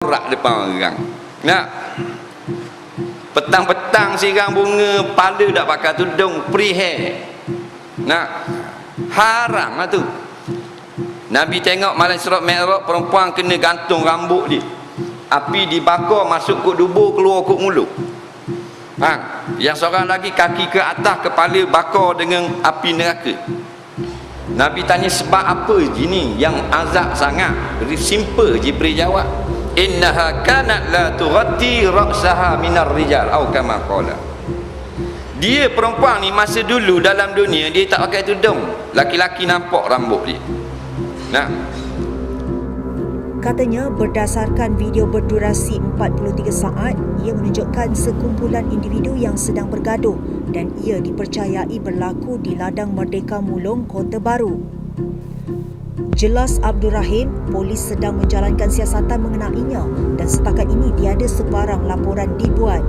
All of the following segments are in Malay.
sorak depan orang. Nak petang-petang sirang bunga, kepala tak pakai tudung, free hair. Nak haram lah tu. Nabi tengok malam Isra Mi'raj, perempuan kena gantung rambut dia, api dibakar masuk kok dubur, keluar kok mulut. Yang seorang lagi kaki ke atas, kepala bakar dengan api neraka. Nabi tanya sebab apa gini yang azab sangat? Simple Jibril jawab, innaha kanat la tughatti ra'saha minar rijal atau kama qala. Dia perempuan ni masa dulu dalam dunia dia tak pakai tudung, laki-laki nampak rambut dia. Nah, katanya berdasarkan video berdurasi 43 saat, ia menunjukkan sekumpulan individu yang sedang bergaduh dan ia dipercayai berlaku di Ladang Merdeka Mulong, Kota Baru. Jelas Abdul Rahim, polis sedang menjalankan siasatan mengenainya dan setakat ini tiada sebarang laporan dibuat.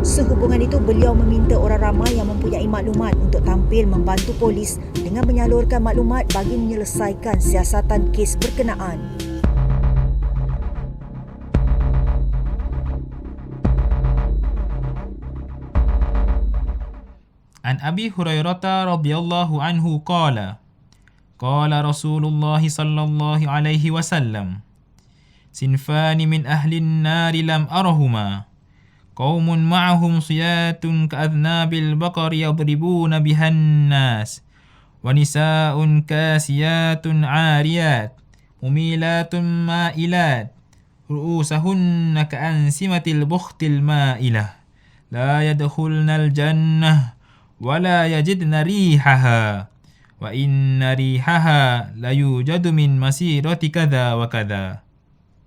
Sehubungan itu, beliau meminta orang ramai yang mempunyai maklumat untuk tampil membantu polis dengan menyalurkan maklumat bagi menyelesaikan siasatan kes berkenaan. An Abi Hurairah radhiyallahu anhu qala qala Rasulullah sallallahu alaihi wasallam sinfani min ahli an-nar lam arahuma qaumun ma'ahum siyatun ka'adnabil baqari yadribuna bihan nas wa nisaa'un kasiyatun 'ariyat mumilatun ma'ilat ru'usahunna ka'ansimatil bukhtil ma'ilah la yadkhulnal jannah wala yajidna rihaha wa inna rihaha la yujadu min masirati kadha wa kadha.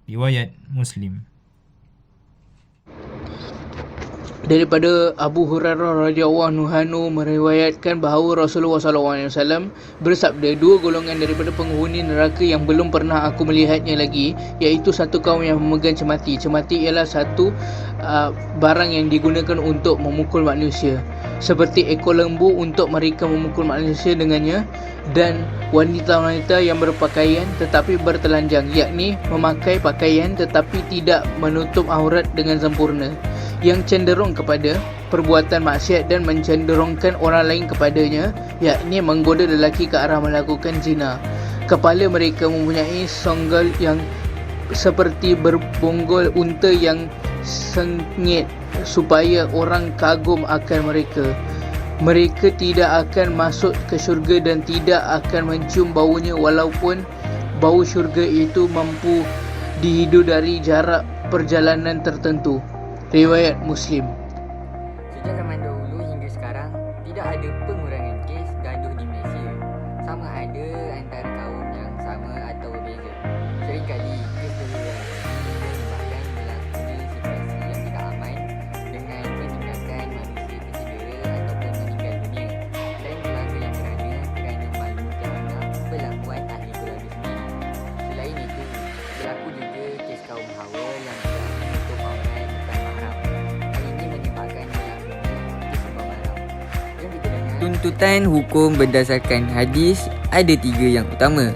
Riwayat Muslim. Daripada Abu Hurairah radhiyallahu anhu meriwayatkan bahawa Rasulullah SAW bersabda, dua golongan daripada penghuni neraka yang belum pernah aku melihatnya lagi, iaitu satu kaum yang memegang cemati. Cemati ialah satu barang yang digunakan untuk memukul manusia, seperti ekor lembu untuk mereka memukul manusia dengannya, dan wanita-wanita yang berpakaian tetapi bertelanjang, yakni memakai pakaian tetapi tidak menutup aurat dengan sempurna, yang cenderung kepada perbuatan maksiat dan mencenderungkan orang lain kepadanya, yakni menggoda lelaki ke arah melakukan zina. Kepala mereka mempunyai songgal yang seperti berbonggol unta yang sengit supaya orang kagum akan mereka. Mereka tidak akan masuk ke syurga dan tidak akan mencium baunya, walaupun bau syurga itu mampu dihidu dari jarak perjalanan tertentu. Riwayat Muslim. Sejak zaman dahulu hingga sekarang, tidak ada pengurangan kes gaduh di Malaysia, sama ada antara kaum yang sama atau berbeza. Seringkali kes berlaku menyebabkan berlakunya situasi yang tidak aman dengan meninggalkan manusia tercedera ataupun meninggal dunia, dan keluarga yang kerana malu terhadap perlakuan ahli keluarga sendiri. Selain itu, berlaku juga kes kaum hawa yang tidak menutup aurat bukan mahram. Hal ini menyebabkan berlakunya kesembang maram. Yang kita dengar, tuntutan hukum berdasarkan hadis ada tiga yang utama.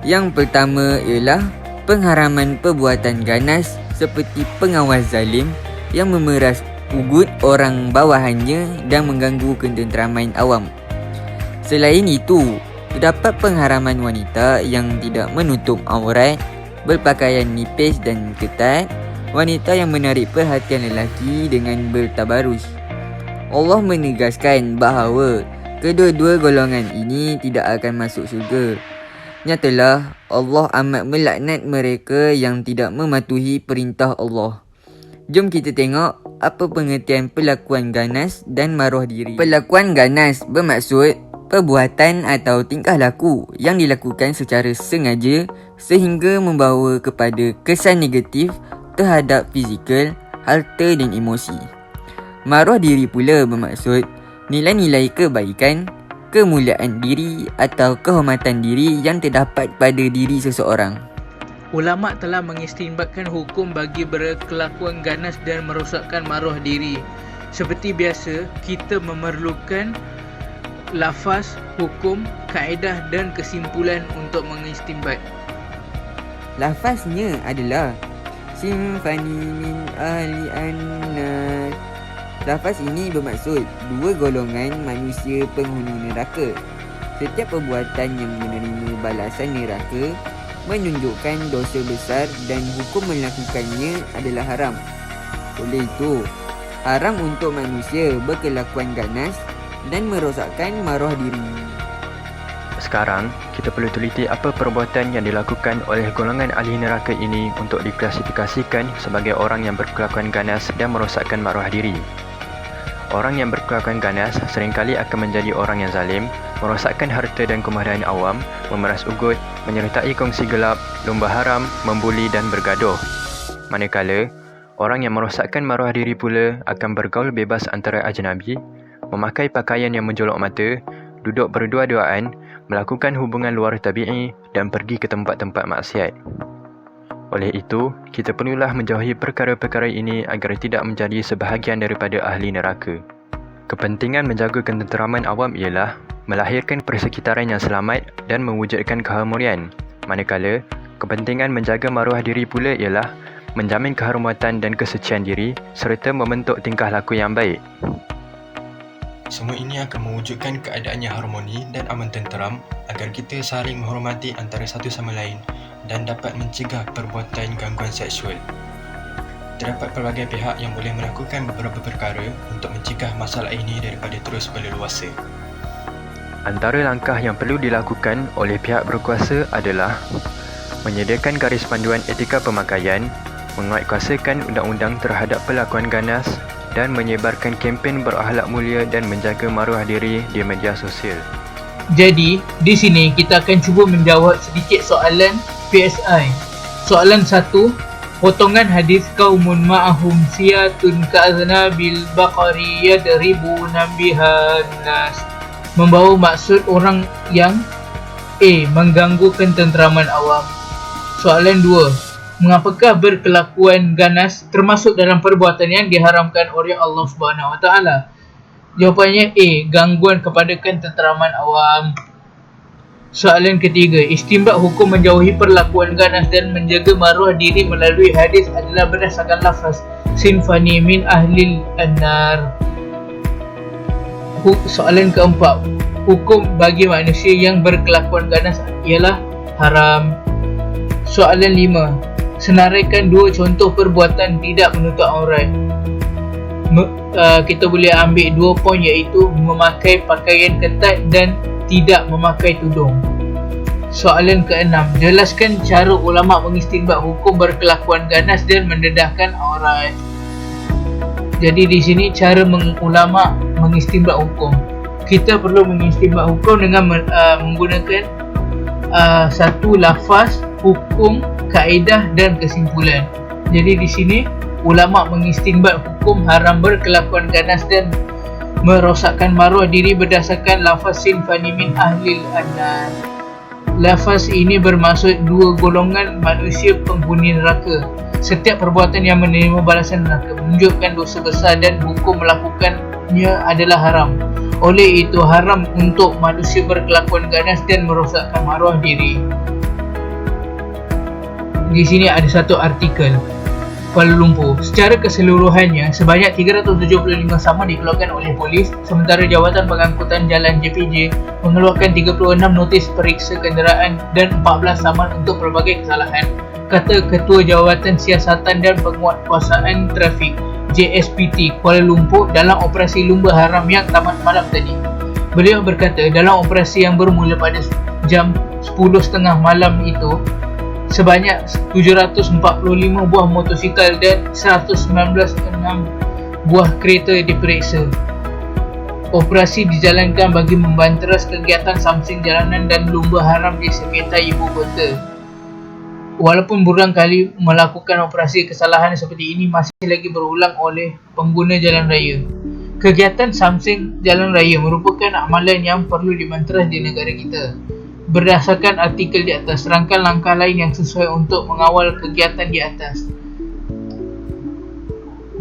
Yang pertama ialah pengharaman perbuatan ganas seperti pengawas zalim yang memeras ugut orang bawahannya dan mengganggu ketenteraman awam. Selain itu, terdapat pengharaman wanita yang tidak menutup aurat, berpakaian nipis dan ketat, wanita yang menarik perhatian lelaki dengan bertabarus. Allah menegaskan bahawa kedua-dua golongan ini tidak akan masuk syurga. Nyatalah Allah amat melaknat mereka yang tidak mematuhi perintah Allah. Jom kita tengok apa pengertian perlakuan ganas dan maruah diri. Perlakuan ganas bermaksud perbuatan atau tingkah laku yang dilakukan secara sengaja sehingga membawa kepada kesan negatif terhadap fizikal, harta dan emosi. Maruah diri pula bermaksud nilai-nilai kebaikan, kemuliaan diri atau kehormatan diri yang terdapat pada diri seseorang. Ulama telah mengistinbatkan hukum bagi berkelakuan ganas dan merosakkan maruah diri. Seperti biasa, kita memerlukan lafaz, hukum, kaedah dan kesimpulan untuk mengistinbat. lafaznya adalah Sinfani min ahli an-nar. Lafaz ini bermaksud dua golongan manusia penghuni neraka. Setiap perbuatan yang menerima balasan neraka menunjukkan dosa besar dan hukum melakukannya adalah haram. Oleh itu, haram untuk manusia berkelakuan ganas dan merosakkan maruah diri. Sekarang, kita perlu teliti apa perbuatan yang dilakukan oleh golongan ahli neraka ini untuk diklasifikasikan sebagai orang yang berkelakuan ganas dan merosakkan maruah diri. Orang yang berkelakuan ganas seringkali akan menjadi orang yang zalim, merosakkan harta dan kemudahan awam, memeras ugut, menyertai kongsi gelap, lumba haram, membuli dan bergaduh. Manakala, orang yang merosakkan maruah diri pula akan bergaul bebas antara ajnabi, memakai pakaian yang menjolok mata, duduk berdua-duaan, melakukan hubungan luar tabi'i dan pergi ke tempat-tempat maksiat. Oleh itu, kita perlulah menjauhi perkara-perkara ini agar tidak menjadi sebahagian daripada ahli neraka. Kepentingan menjaga ketenteraman awam ialah melahirkan persekitaran yang selamat dan mewujudkan keharmonian. Manakala, kepentingan menjaga maruah diri pula ialah menjamin kehormatan dan kesucian diri serta membentuk tingkah laku yang baik. Semua ini akan mewujudkan keadaan yang harmoni dan aman tenteram agar kita saling menghormati antara satu sama lain dan dapat mencegah perbuatan gangguan seksual. Terdapat pelbagai pihak yang boleh melakukan beberapa perkara untuk mencegah masalah ini daripada terus berleluasa. Antara langkah yang perlu dilakukan oleh pihak berkuasa adalah menyediakan garis panduan etika pemakaian, menguatkuasakan undang-undang terhadap perlakuan ganas dan menyebarkan kempen berakhlak mulia dan menjaga maruah diri di media sosial. Jadi, di sini kita akan cuba menjawab sedikit soalan PSI. Soalan 1, potongan hadis qaumun ma'ahum siyatun ka'aznabil baqari yadribuna bihan nas membawa maksud orang yang A. mengganggu ketenteraman awam. Soalan 2, mengapakah berkelakuan ganas termasuk dalam perbuatan yang diharamkan oleh Allah Subhanahu Wa Taala? Jawapannya A. gangguan kepada ketenteraman awam. Soalan ketiga, istinbat hukum menjauhi perlakuan ganas dan menjaga maruah diri melalui hadis adalah berdasarkan lafaz sinfani min ahlil an-nar. Soalan keempat, hukum bagi manusia yang berkelakuan ganas ialah haram. Soalan 5, senaraikan dua contoh perbuatan tidak menutup aurat. Kita boleh ambil 2 poin iaitu memakai pakaian ketat dan tidak memakai tudung. Soalan ke-6, jelaskan cara ulama mengistinbat hukum berkelakuan ganas dan mendedahkan aurat. Jadi di sini cara ulama mengistinbat hukum. Kita perlu mengistinbat hukum dengan menggunakan satu lafaz, hukum, kaedah dan kesimpulan. Jadi di sini ulama mengistinbat hukum haram berkelakuan ganas dan merosakkan maruah diri berdasarkan lafaz sinfani min ahlil an-nar. Lafaz ini bermaksud dua golongan manusia penghuni neraka. Setiap perbuatan yang menerima balasan neraka menunjukkan dosa besar dan hukum melakukannya adalah haram. Oleh itu haram untuk manusia berkelakuan ganas dan merosakkan maruah diri. Di sini ada satu artikel Kuala Lumpur. Secara keseluruhannya, sebanyak 375 saman dikeluarkan oleh polis, sementara Jawatan Pengangkutan Jalan JPJ mengeluarkan 36 notis periksa kenderaan dan 14 saman untuk pelbagai kesalahan, kata Ketua Jawatan Siasatan dan Penguatkuasaan Trafik JSPT Kuala Lumpur dalam operasi lumba haram yang tamat malam tadi. Beliau berkata, dalam operasi yang bermula pada jam 10.30 malam itu, sebanyak 745 buah motosikal dan 119 buah kereta diperiksa. Operasi dijalankan bagi membanteras kegiatan samsing jalanan dan lumba haram di sekitar ibu kota. Walaupun berulang kali melakukan operasi, kesalahan seperti ini masih lagi berulang oleh pengguna jalan raya. Kegiatan samsing jalan raya merupakan amalan yang perlu dibanteras di negara kita. Berdasarkan artikel di atas, rangkaian langkah lain yang sesuai untuk mengawal kegiatan di atas.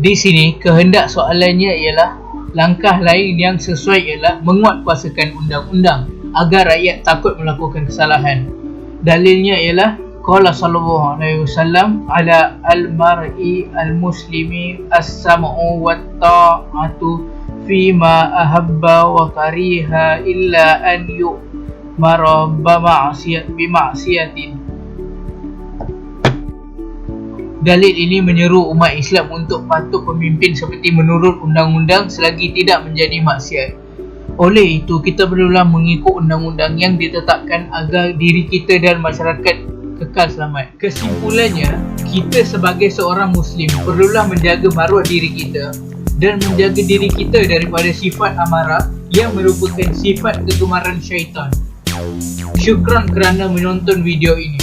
Di sini, kehendak soalannya ialah langkah lain yang sesuai ialah menguatkuasakan undang-undang agar rakyat takut melakukan kesalahan. Dalilnya ialah Qala sallallahu alaihi wasallam ala al-mar'i al-muslimi as-sam'u wa ta'atu fima ahabba wa kariha illa an yu'mara bima'siyatin. Dalil ini menyeru umat Islam untuk patuh pemimpin seperti menurut undang-undang selagi tidak menjadi maksiat. Oleh itu, kita perlulah mengikut undang-undang yang ditetapkan agar diri kita dan masyarakat kekal selamat. Kesimpulannya, kita sebagai seorang Muslim perlulah menjaga maruah diri kita dan menjaga diri kita daripada sifat amarah yang merupakan sifat kegemaran syaitan. Syukran kerana menonton video ini.